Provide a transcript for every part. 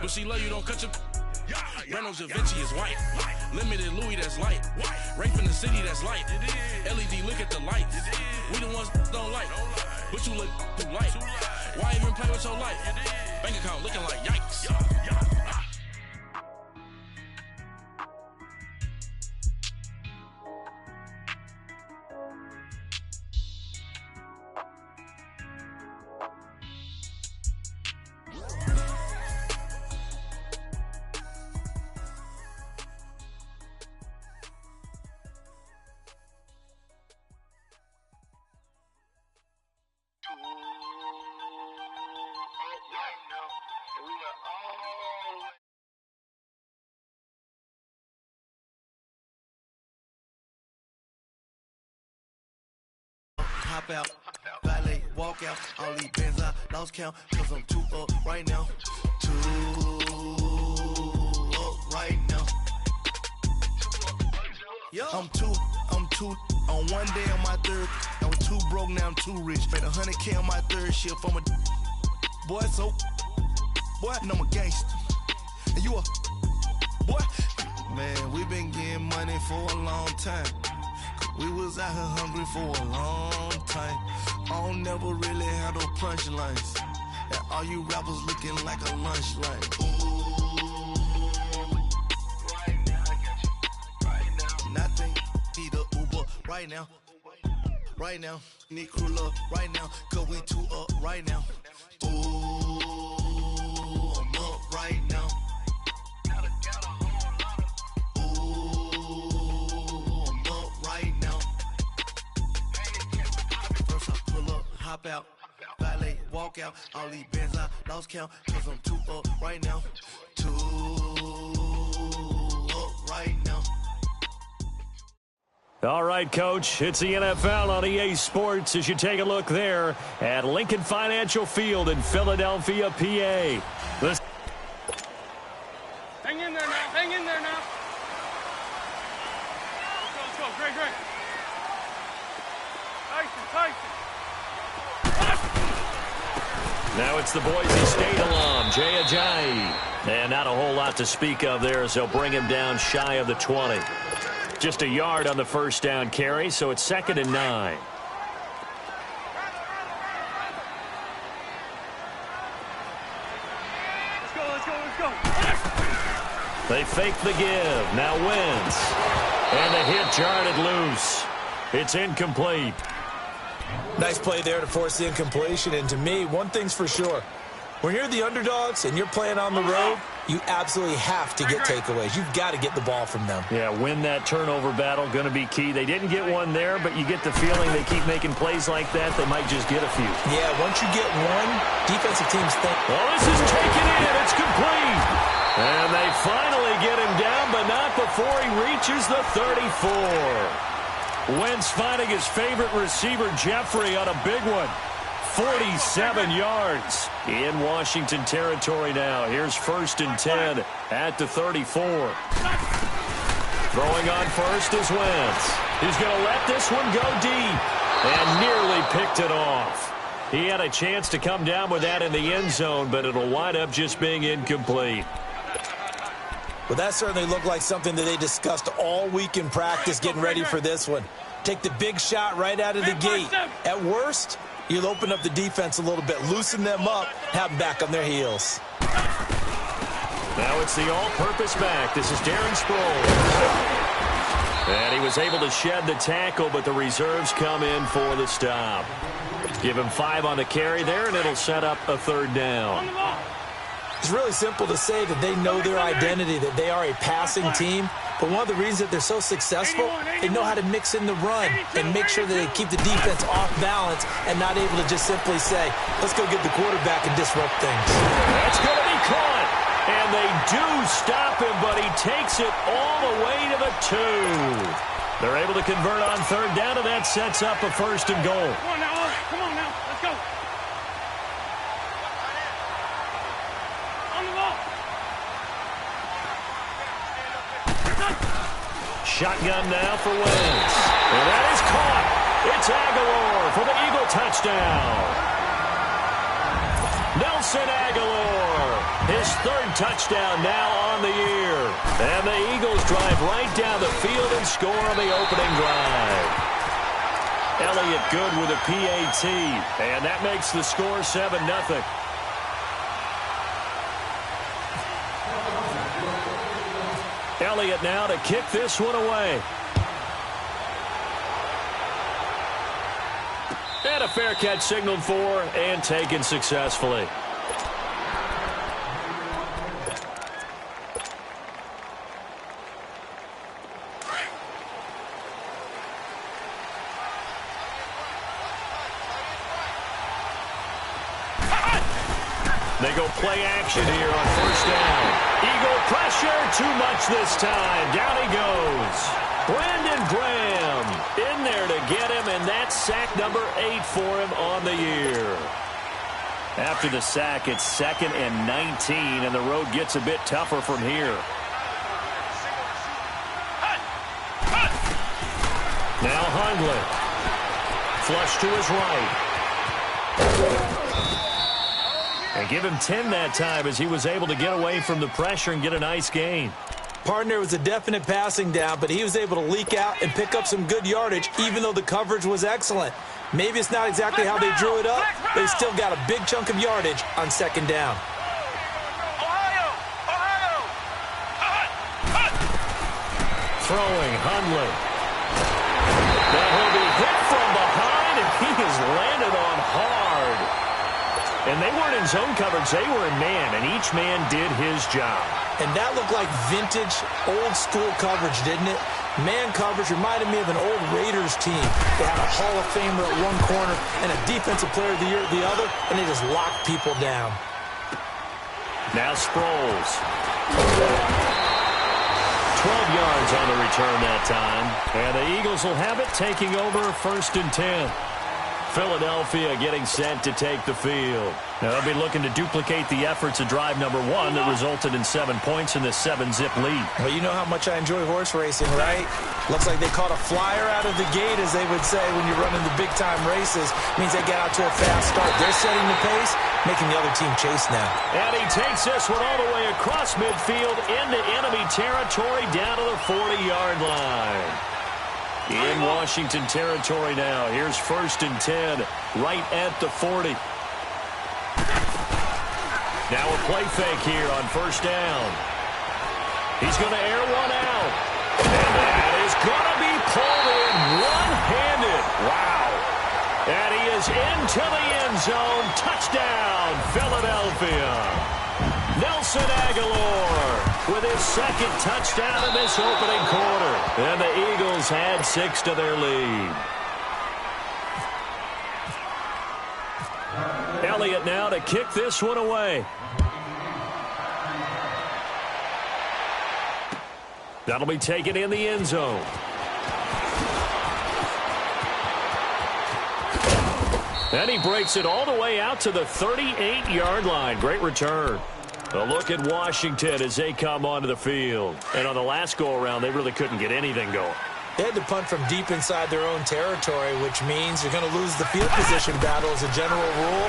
But she love you, don't cut your. Brando Da Vinci is white. Limited Louis, that's light. Rape in the city, that's light. LED, look at the lights. We the ones don't like. But you look too light. Why even play with your life? Bank account looking like yikes. Hop out, valet, walk out, all these bands I lost count, cause I'm too up right now. Too up right now. I'm too on one day on my third. I was too broke, now I'm too rich. Made 100K on my third shift. I'm a boy, so boy, and I'm a gangster. And you a boy. Man, we been getting money for a long time. We was out here hungry for a long time. I don't never really have no punchlines. And all you rappers looking like a lunch line. Ooh, right now, I got you. Right now, nothing. Need a Uber right now. Right now, need crew love right now. Cause we too up right now. Ooh, I'm up right now. Hop out, valet, walk out, all these bands I lost count, cause I'm too up right now, too up right now. All right, Coach, it's the NFL on EA Sports as you take a look there at Lincoln Financial Field in Philadelphia, PA. Hang in there now, hang in there now. Let's go, Greg. Tyson. Now it's the Boise State alum, Jay Ajayi. And not a whole lot to speak of there as they'll bring him down shy of the 20. Just a yard on the first down carry, so it's 2nd and 9. Let's go. They fake the give. Now Wentz. And the hit jarred loose. It's incomplete. Nice play there to force the incompletion. And to me, one thing's for sure. When you're the underdogs and you're playing on the road, you absolutely have to get takeaways. You've got to get the ball from them. Yeah, win that turnover battle, going to be key. They didn't get one there, but you get the feeling they keep making plays like that, they might just get a few. Yeah, once you get one, defensive teams think. Well, this is taken in. It's complete. And they finally get him down, but not before he reaches the 34. Wentz finding his favorite receiver, Jeffrey, on a big one. 47 yards in Washington territory now. Here's 1st and 10 at the 34. Throwing on first is Wentz. He's going to let this one go deep and nearly picked it off. He had a chance to come down with that in the end zone, but it'll wind up just being incomplete. Well, that certainly looked like something that they discussed all week in practice getting ready for this one. Take the big shot right out of the gate. At worst, you'll open up the defense a little bit, loosen them up, have them back on their heels. Now it's the all-purpose back. This is Darren Sproles. And he was able to shed the tackle, but the reserves come in for the stop. Give him 5 on the carry there, and it'll set up a 3rd down. It's really simple to say that they know their identity, that they are a passing team. But one of the reasons that they're so successful, they know how to mix in the run and make sure that they keep the defense off balance and not able to just simply say, let's go get the quarterback and disrupt things. That's going to be caught. And they do stop him, but he takes it all the way to the 2. They're able to convert on 3rd down, and that sets up a 1st and goal. Come on now, let's go. On the ball. Shotgun now for Wentz. And that is caught. It's Aguilar for the Eagle touchdown. Nelson Aguilar, his third touchdown now on the year. And the Eagles drive right down the field and score on the opening drive. Elliott good with a PAT, and that makes the score 7-0. Elliott now to kick this one away. And a fair catch signaled for and taken successfully. They go play action here on first down. Eagle pressure, too much this time. Down he goes. Brandon Graham in there to get him, and that's sack number 8 for him on the year. After the sack, it's 2nd and 19, and the road gets a bit tougher from here. Now Hundley. Flush to his right. And give him 10 that time as he was able to get away from the pressure and get a nice gain. Partner was a definite passing down, but he was able to leak out and pick up some good yardage, even though the coverage was excellent. Maybe it's not exactly how they drew it up, but he still got a big chunk of yardage on 2nd down. Throwing, Hundley. Now he'll be hit from behind, and he is landed on hard. And they weren't in zone coverage, they were in man, and each man did his job. And that looked like vintage, old-school coverage, didn't it? Man coverage reminded me of an old Raiders team. They had a Hall of Famer at one corner and a Defensive Player of the Year at the other, and they just locked people down. Now Sproles. 12 yards on the return that time. And the Eagles will have it, taking over 1st and 10. Philadelphia getting set to take the field. Now they'll be looking to duplicate the efforts of drive number 1 that resulted in 7 points in this 7-zip lead. Well, you know how much I enjoy horse racing, right? Looks like they caught a flyer out of the gate, as they would say when you're running the big-time races. Means they get out to a fast start. They're setting the pace, making the other team chase now. And he takes this one all the way across midfield into enemy territory down to the 40-yard line. In Washington territory now. Here's 1st and 10, right at the 40. Now a play fake here on 1st down. He's going to air one out. And that is going to be pulled in one-handed. Wow. And he is into the end zone. Touchdown, Philadelphia. Nelson Aguilar with his 2nd touchdown in this opening quarter. And the Eagles add 6 to their lead. Elliott now to kick this one away. That'll be taken in the end zone. And he breaks it all the way out to the 38-yard line. Great return. A look at Washington as they come onto the field. And on the last go-around, they really couldn't get anything going. They had to punt from deep inside their own territory, which means you're going to lose the field position battle as a general rule.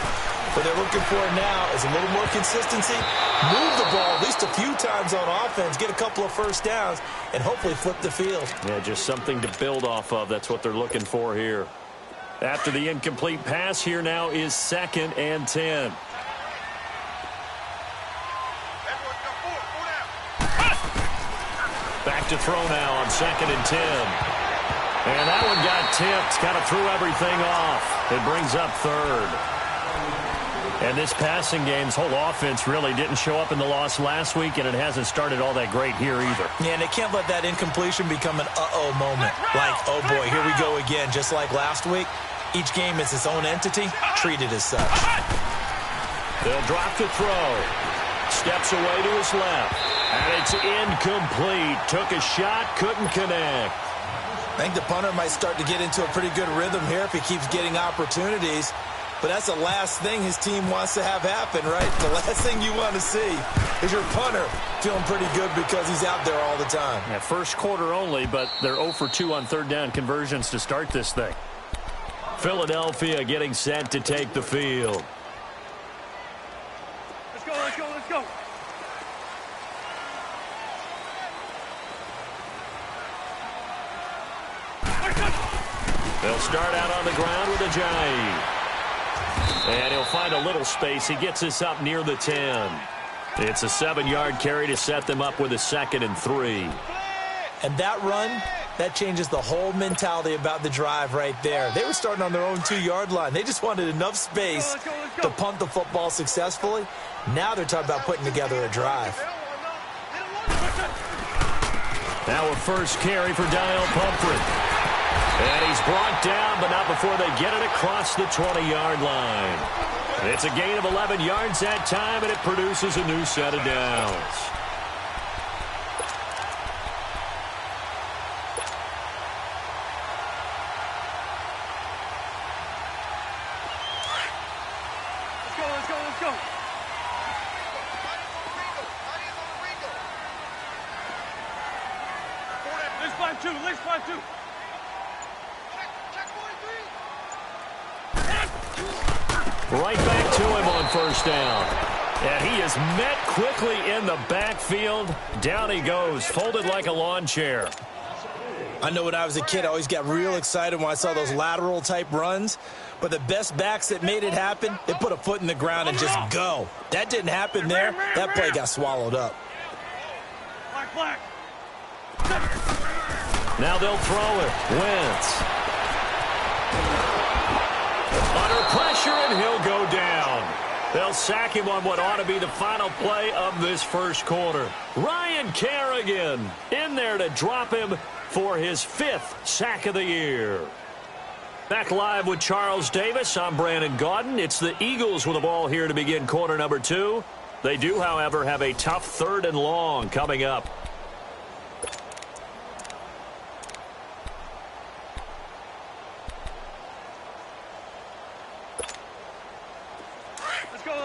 What they're looking for now is a little more consistency, move the ball at least a few times on offense, get a couple of first downs, and hopefully flip the field. Yeah, just something to build off of. That's what they're looking for here. After the incomplete pass, here now is 2nd and 10. Back to throw now on 2nd and 10. And that one got tipped, kind of threw everything off. It brings up 3rd. And this passing game's whole offense really didn't show up in the loss last week, and it hasn't started all that great here either. Yeah, and they can't let that incompletion become an uh-oh moment. Like, oh boy, here we go again. Just like last week, each game is its own entity, treated as such. They'll drop to throw. Steps away to his left. And it's incomplete. Took a shot, couldn't connect. I think the punter might start to get into a pretty good rhythm here if he keeps getting opportunities. But that's the last thing his team wants to have happen, right? The last thing you want to see is your punter feeling pretty good because he's out there all the time. Yeah, first quarter only, but they're 0 for 2 on 3rd down conversions to start this thing. Philadelphia getting set to take the field. They'll start out on the ground with Ajayi. And he'll find a little space. He gets this up near the 10. It's a 7-yard carry to set them up with a 2nd and 3. And that run, that changes the whole mentality about the drive right there. They were starting on their own 2-yard line. They just wanted enough space to punt the football successfully. Now they're talking about putting together a drive. Now a first carry for Dial Pumphrey. And he's brought down, but not before they get it across the 20-yard line. It's a gain of 11 yards that time, and it produces a new set of downs. Let's go. Let's 5-2. Right back to him on first down. And he is met quickly in the backfield. Down he goes, folded like a lawn chair. I know when I was a kid, I always got real excited when I saw those lateral-type runs. But the best backs that made it happen, they put a foot in the ground and just go. That didn't happen there. That play got swallowed up. Black. Now they'll throw it. Wentz. Under pressure, and he'll go down. They'll sack him on what ought to be the final play of this first quarter. Ryan Kerrigan in there to drop him for his 5th sack of the year. Back live with Charles Davis. I'm Brandon Gaudin. It's the Eagles with the ball here to begin quarter number 2. They do, however, have a tough 3rd and long coming up.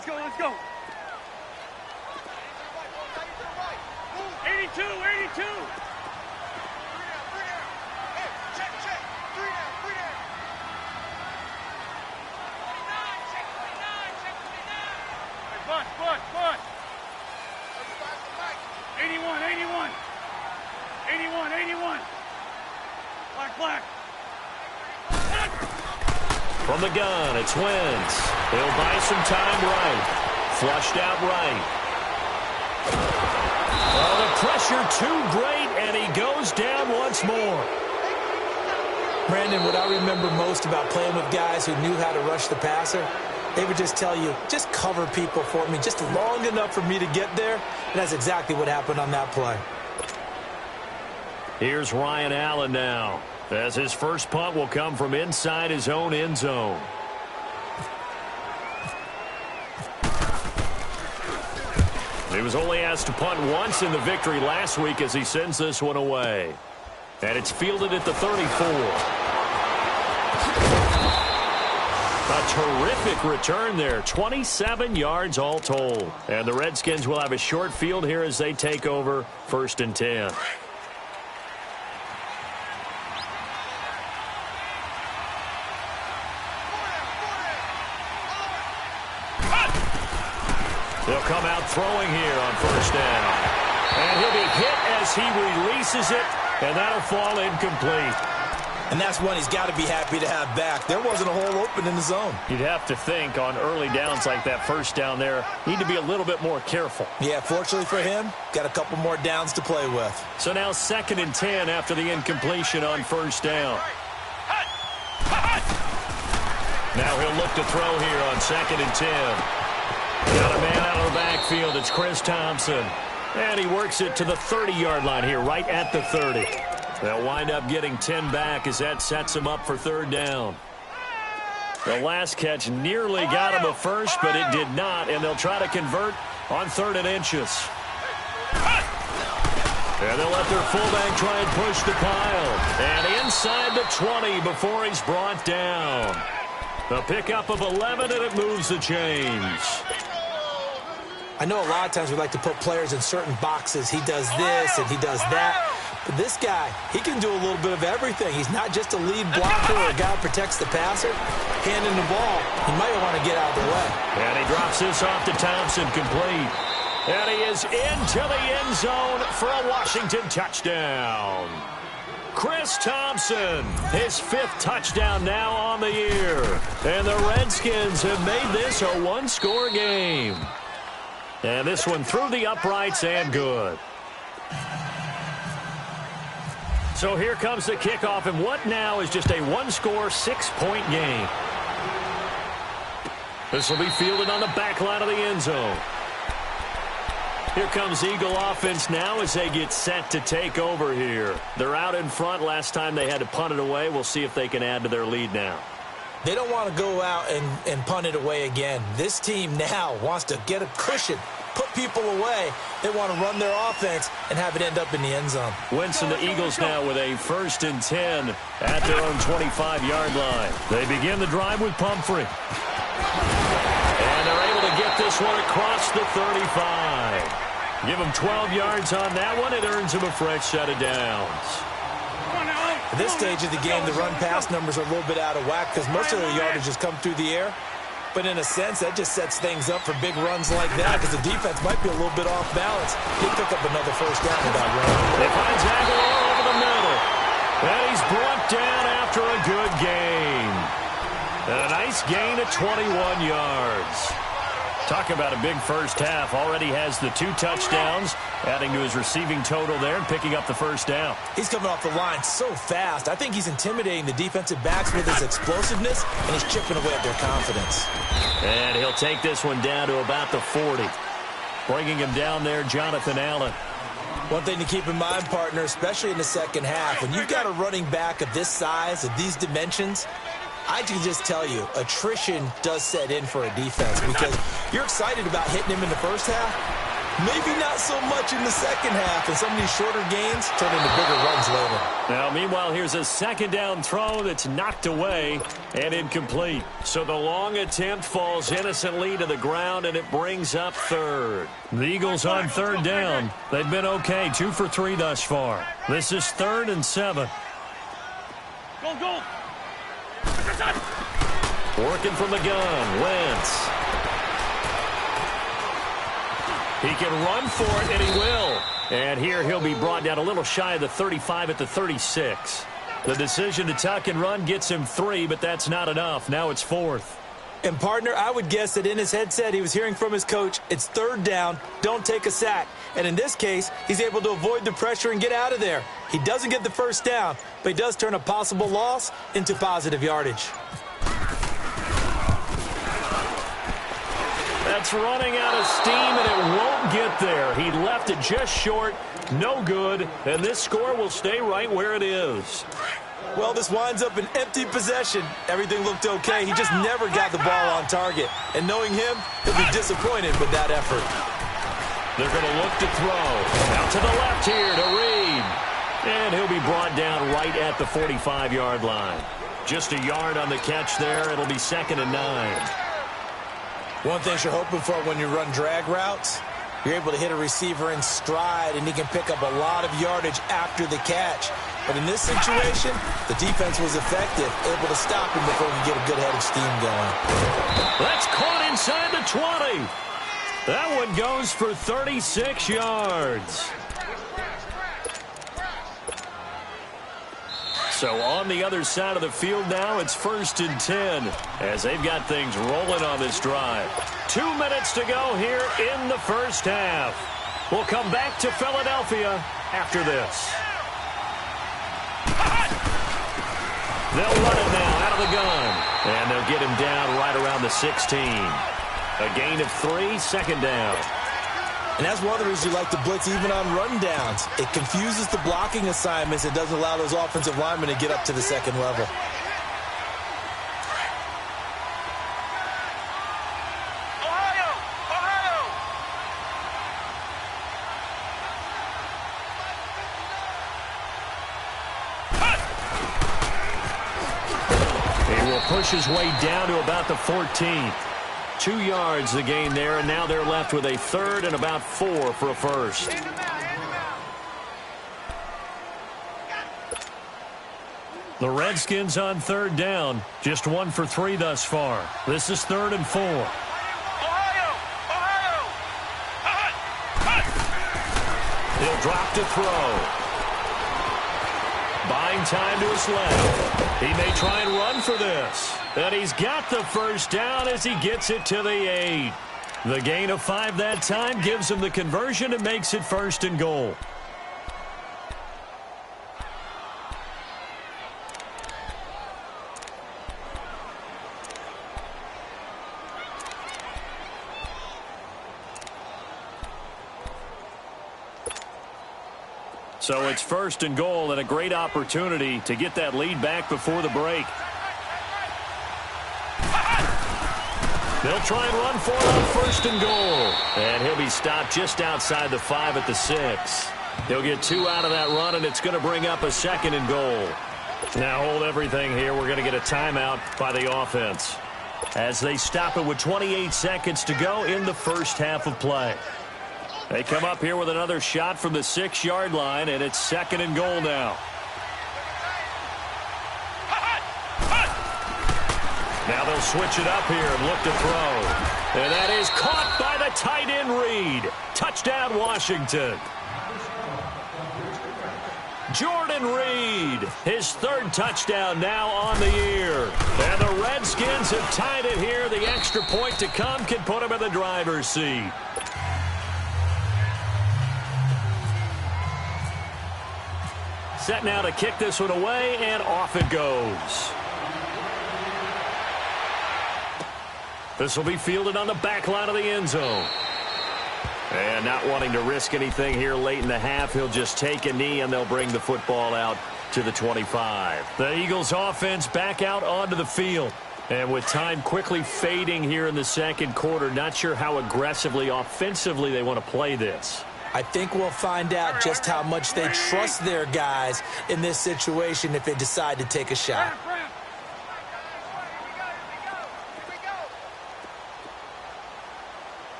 Let's go. 82. Check. 3 down. Hey, Bud. 81. Black. From the gun, it's Wentz. He'll buy some time right. Flushed out right. Oh, the pressure too great, and he goes down once more. Brandon, what I remember most about playing with guys who knew how to rush the passer, they would just tell you, just cover people for me, just long enough for me to get there. And that's exactly what happened on that play. Here's Ryan Allen now, as his first punt will come from inside his own end zone. He was only asked to punt once in the victory last week as he sends this one away. And it's fielded at the 34. A terrific return there. 27 yards all told. And the Redskins will have a short field here as they take over 1st and 10. He'll come out throwing here on first down. And he'll be hit as he releases it, and that'll fall incomplete. And that's one he's got to be happy to have back. There wasn't a hole open in the zone. You'd have to think on early downs like that first down there, need to be a little bit more careful. Yeah, fortunately for him, got a couple more downs to play with. So now 2nd and 10 after the incompletion on first down. Now he'll look to throw here on 2nd and 10. Got a man out of the backfield. It's Chris Thompson. And he works it to the 30-yard line here, right at the 30. They'll wind up getting 10 back as that sets them up for 3rd down. The last catch nearly got him a first, but it did not, and they'll try to convert on 3rd and inches. And they'll let their fullback try and push the pile. And inside the 20 before he's brought down. The pickup of 11, and it moves the chains. I know a lot of times we like to put players in certain boxes. He does this and he does that. But this guy, he can do a little bit of everything. He's not just a lead blocker or a guy who protects the passer. Handing the ball, he might want to get out of the way. And he drops this off to Thompson, complete. And he is into the end zone for a Washington touchdown. Chris Thompson. His 5th touchdown now on the year. And the Redskins have made this a one-score game. And this one through the uprights and good. So here comes the kickoff, and what now is just a one-score, 6-point game. This will be fielded on the back line of the end zone. Here comes Eagle offense now as they get set to take over here. They're out in front. Last time they had to punt it away. We'll see if they can add to their lead now. They don't want to go out and punt it away again. This team now wants to get a cushion, put people away. They want to run their offense and have it end up in the end zone. Winston, the Eagles now with a 1st and 10 at their own 25-yard line. They begin the drive with Pumphrey. And they're able to get this one across the 35. Give them 12 yards on that one. It earns them a fresh set of downs. At this stage of the game, the run-pass numbers are a little bit out of whack because most of the yardage has come through the air. But in a sense, that just sets things up for big runs like that because the defense might be a little bit off balance. He'll pick up another 1st down with that run. They find Aguilar over the middle. And he's brought down after a good gain. And a nice gain of 21 yards. Talk about a big first half. Already has the 2 touchdowns, adding to his receiving total there and picking up the 1st down. He's coming off the line so fast. I think he's intimidating the defensive backs with his explosiveness, and he's chipping away at their confidence. And he'll take this one down to about the 40. Bringing him down there, Jonathan Allen. One thing to keep in mind, partner, especially in the second half, when you've got a running back of this size, of these dimensions, I can just tell you, attrition does set in for a defense because you're excited about hitting him in the first half. Maybe not so much in the second half, and some of these shorter gains turn into bigger runs later. Now, meanwhile, here's a 2nd down throw that's knocked away and incomplete. So the long attempt falls innocently to the ground, and it brings up 3rd. The Eagles on 3rd down. They've been okay, 2 for 3 thus far. This is 3rd and 7. Go. Working from the gun, Wentz. He can run for it, and he will. And here he'll be brought down a little shy of the 35 at the 36. The decision to tuck and run gets him 3, but that's not enough. Now it's 4th. And, partner, I would guess that in his headset he was hearing from his coach, it's 3rd down, don't take a sack. And in this case, he's able to avoid the pressure and get out of there. He doesn't get the 1st down, but he does turn a possible loss into positive yardage. That's running out of steam, and it won't get there. He left it just short, no good, and this score will stay right where it is. Well, this winds up an empty possession. Everything looked okay. He just never got the ball on target. And knowing him, he'll be disappointed with that effort. They're going to look to throw. Out to the left here to Reed. And he'll be brought down right at the 45-yard line. Just a yard on the catch there. It'll be 2nd and 9. One thing you're hoping for when you run drag routes, you're able to hit a receiver in stride, and he can pick up a lot of yardage after the catch. But in this situation, the defense was effective, able to stop him before he could get a good head of steam going. That's caught inside the 20. That one goes for 36 yards. So on the other side of the field now, it's 1st and 10 as they've got things rolling on this drive. 2 minutes to go here in the first half. We'll come back to Philadelphia after this. They'll run it now out of the gun. And they'll get him down right around the 16. A gain of 3, 2nd down. And that's one of the reasons you like to blitz even on rundowns. It confuses the blocking assignments. It doesn't allow those offensive linemen to get up to the 2nd level. He will push his way down to about the 14th. 2 yards the gain there, and now they're left with a 3rd and about 4 for a 1st. The Redskins on 3rd down, just 1 for 3 thus far. This is 3rd and 4. He'll drop to throw. Buying time to his left. He may try and run for this. And he's got the first down as he gets it to the 8. The gain of 5 that time gives him the conversion and makes it 1st and goal. So it's 1st and goal and a great opportunity to get that lead back before the break. They'll try and run for it on 1st and goal. And he'll be stopped just outside the 5 at the 6. He'll get 2 out of that run, and it's going to bring up a 2nd and goal. Now hold everything here. We're going to get a timeout by the offense as they stop it with 28 seconds to go in the first half of play. They come up here with another shot from the 6-yard line, and it's 2nd and goal now. Now they'll switch it up here and look to throw. And that is caught by the tight end Reed. Touchdown, Washington. Jordan Reed, his 3rd touchdown now on the year. And the Redskins have tied it here. The extra point to come can put him in the driver's seat. Set now to kick this one away, and off it goes. This will be fielded on the back line of the end zone. And not wanting to risk anything here late in the half, he'll just take a knee, and they'll bring the football out to the 25. The Eagles offense back out onto the field. And with time quickly fading here in the second quarter, not sure how aggressively, offensively they want to play this. I think we'll find out just how much they trust their guys in this situation if they decide to take a shot.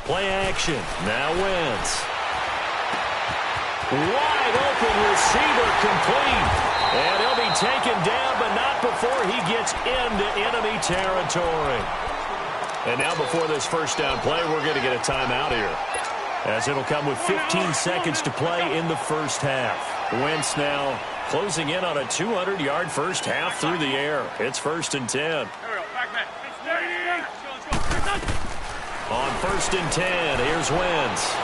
Play action. Now Wentz. Wide open receiver complete. And he'll be taken down, but not before he gets into enemy territory. And now before this first down play, we're going to get a timeout here, as it'll come with 15 seconds to play in the first half. Wentz now closing in on a 200-yard first half through the air. It's 1st and 10. On 1st and 10, here's Wentz.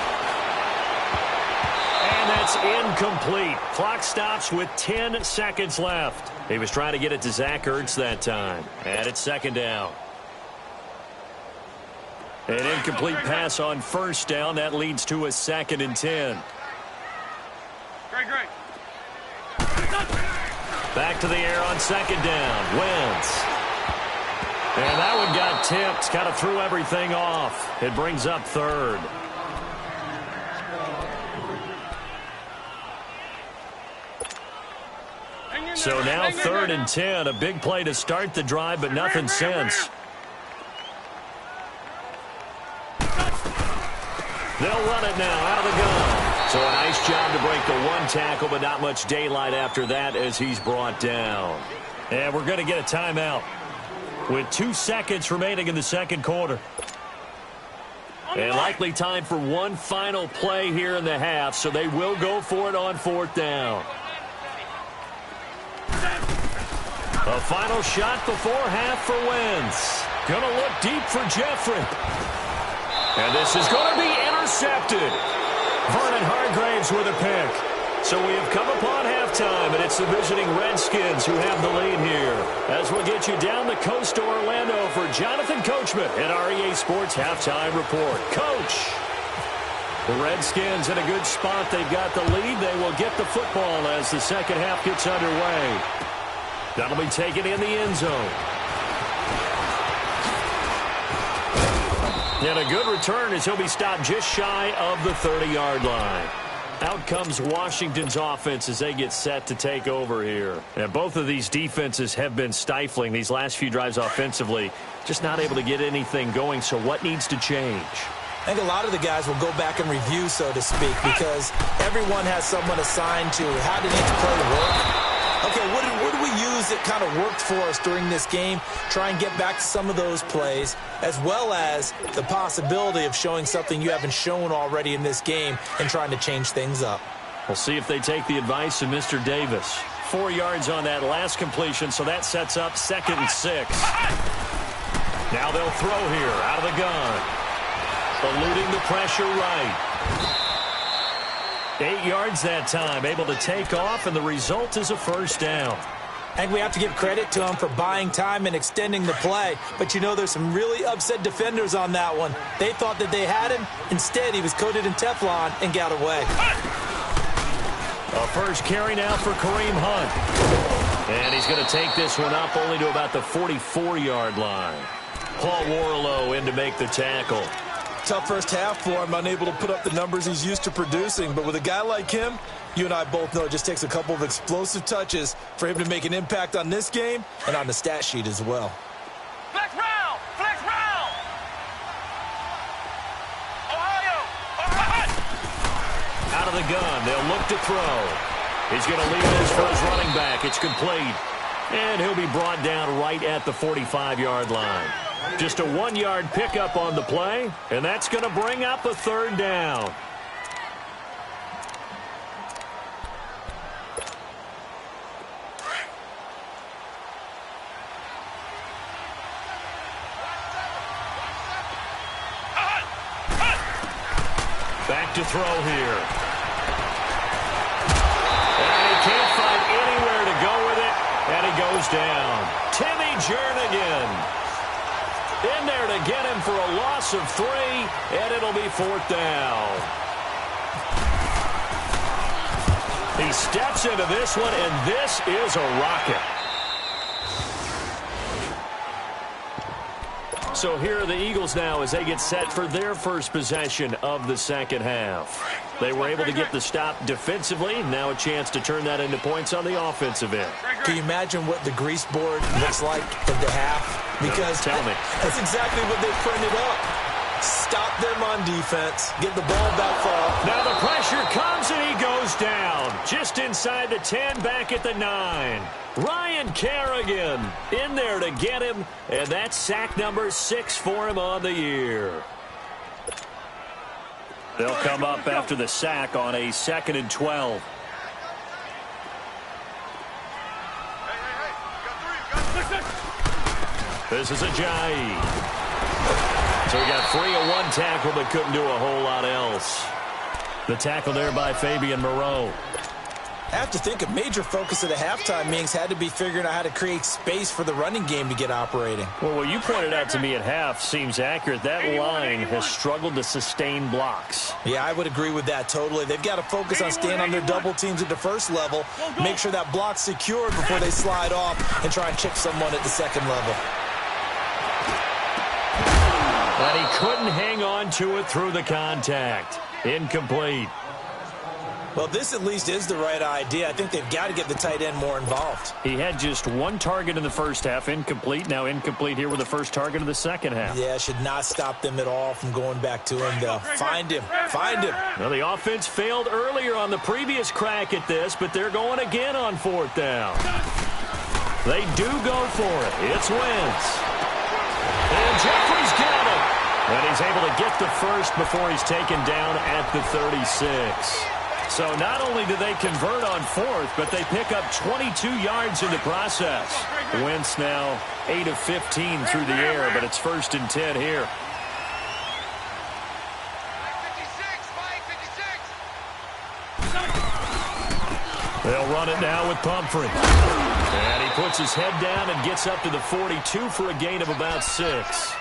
And that's incomplete. Clock stops with 10 seconds left. He was trying to get it to Zach Ertz that time. And it's 2nd down. An incomplete pass on 1st down. That leads to a 2nd and 10. Great. Back to the air on 2nd down. Wentz. And that one got tipped. Kind of threw everything off. It brings up 3rd. So now 3rd and 10. A big play to start the drive, but nothing since. They'll run it now out of the gun. So a nice job to break the 1 tackle, but not much daylight after that as he's brought down. And we're going to get a timeout with 2 seconds remaining in the second quarter. And likely time for one final play here in the half, so they will go for it on 4th down. A final shot before half for Wentz. Going to look deep for Jeffrey. And this is going to be intercepted. Vernon Hargraves with a pick. So we have come upon halftime, and it's the visiting Redskins who have the lead here. As we'll get you down the coast to Orlando for Jonathan Coachman at REA Sports Halftime Report. Coach, the Redskins in a good spot. They've got the lead. They will get the football as the second half gets underway. That'll be taken in the end zone. And a good return as he'll be stopped just shy of the 30-yard line. Out comes Washington's offense as they get set to take over here. And both of these defenses have been stifling these last few drives offensively. Just not able to get anything going, so what needs to change? I think a lot of the guys will go back and review, so to speak, because everyone has someone assigned to how did each play work. Okay, what did we use that kind of worked for us during this game? Try and get back to some of those plays, as well as the possibility of showing something you haven't shown already in this game and trying to change things up. We'll see if they take the advice of Mr. Davis. 4 yards on that last completion, so that sets up 2nd and 6. Now they'll throw here out of the gun. Eluding the pressure right. 8 yards that time, able to take off, and the result is a first down. I think we have to give credit to him for buying time and extending the play. But, you know, there's some really upset defenders on that one. They thought that they had him. Instead, he was coated in Teflon and got away. A first carry now for Kareem Hunt. And he's going to take this one up only to about the 44-yard line. Paul Warlow in to make the tackle. Tough first half for him, unable to put up the numbers he's used to producing. But with a guy like him, you and I both know it just takes a couple of explosive touches for him to make an impact on this game and on the stat sheet as well. Flex round! Flex round! Ohio! Out of the gun, they'll look to throw. He's going to leave this for his running back. It's complete. And he'll be brought down right at the 45-yard line. Just a 1-yard pickup on the play, and that's going to bring up a 3rd down. Back to throw here. And he can't find anywhere to go with it, and he goes down. Timmy Jernigan in there to get him for a loss of 3, and it'll be 4th down. He steps into this one, and this is a rocket. So here are the Eagles now as they get set for their first possession of the second half. They were able to get the stop defensively. Now a chance to turn that into points on the offensive end. Can you imagine what the grease board looks like at the half? Because Tell me. That's exactly what they printed up. Stop them on defense. Get the ball back far. Now the pressure comes and he goes down. Just inside the 10, back at the 9. Ryan Kerrigan in there to get him, and that's sack number 6 for him on the year. They'll come up after the sack on a 2nd and 12. This is Ajayi. So he got free of 1 tackle but couldn't do a whole lot else. The tackle there by Fabian Moreau. I have to think a major focus of the halftime meetings had to be figuring out how to create space for the running game to get operating. Well, what you pointed out to me at half seems accurate. That line has struggled to sustain blocks. Yeah, I would agree with that totally. They've got to focus on staying on their double teams at the first level, make sure that block's secured before they slide off and try and chip someone at the second level. But he couldn't hang on to it through the contact. Incomplete. Well, this at least is the right idea. I think they've got to get the tight end more involved. He had just 1 target in the first half, incomplete. Now incomplete here with the first target of the second half. Yeah, should not stop them at all from going back to him, though. Find him. Find him. Well, the offense failed earlier on the previous crack at this, but they're going again on 4th down. They do go for it. It's Wentz. And Jeffrey's got him. And he's able to get the first before he's taken down at the 36. So not only do they convert on 4th, but they pick up 22 yards in the process. Wentz now 8 of 15 through the air, but it's 1st and 10 here. They'll run it now with Pumphrey. And he puts his head down and gets up to the 42 for a gain of about 6.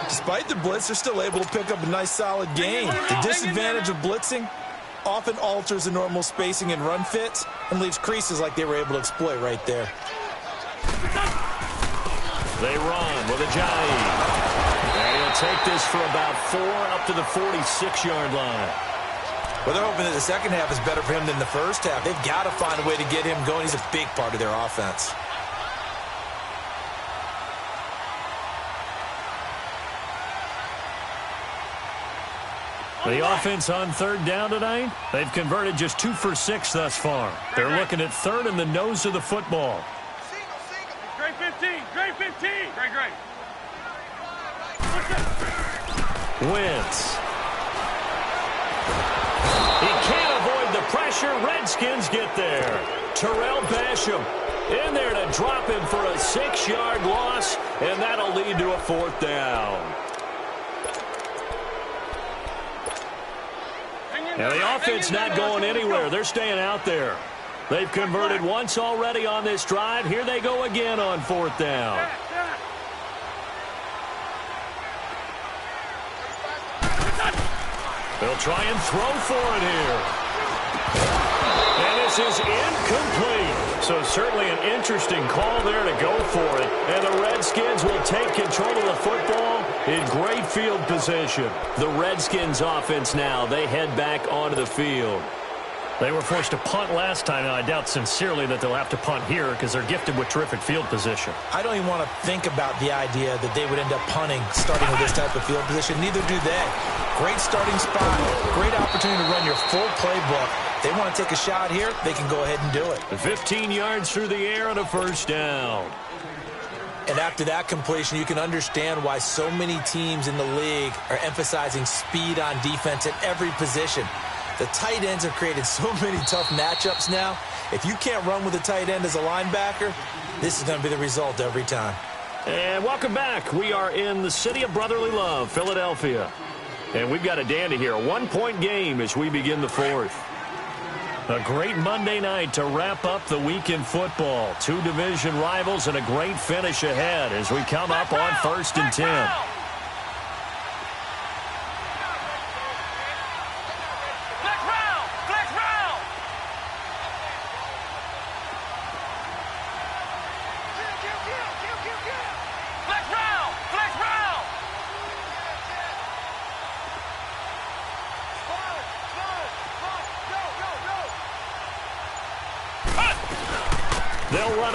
Despite the blitz, they're still able to pick up a nice, solid gain. The disadvantage of blitzing often alters the normal spacing and run fits and leaves creases like they were able to exploit right there. They run with Ajayi. And he'll take this for about 4 up to the 46-yard line. Well, they're hoping that the second half is better for him than the first half. They've got to find a way to get him going. He's a big part of their offense. The offense on 3rd down tonight, they've converted just 2 for 6 thus far. They're looking at 3rd in the nose of the football. Great 15. Great 15. Great. Wentz. He can't avoid the pressure. Redskins get there. Terrell Basham in there to drop him for a 6-yard loss, and that'll lead to a 4th down. Now the offense not going anywhere. They're staying out there. They've converted once already on this drive. Here they go again on 4th down. They'll try and throw for it here. And this is incomplete. So certainly an interesting call there to go for it. And the Redskins will take control of the football in great field position. The Redskins offense now, they head back onto the field. They were forced to punt last time, and I doubt sincerely that they'll have to punt here because they're gifted with terrific field position. I don't even want to think about the idea that they would end up punting starting with this type of field position. Neither do they. Great starting spot, great opportunity to run your full playbook. They want to take a shot here, they can go ahead and do it. 15 yards through the air and a 1st down. And after that completion, you can understand why so many teams in the league are emphasizing speed on defense at every position. The tight ends have created so many tough matchups now. If you can't run with a tight end as a linebacker, this is going to be the result every time. And welcome back. We are in the city of brotherly love, Philadelphia. And we've got a dandy here. A 1-point game as we begin the 4th. A great Monday night to wrap up the week in football. 2 division rivals and a great finish ahead as we come up on 1st and 10. They'll run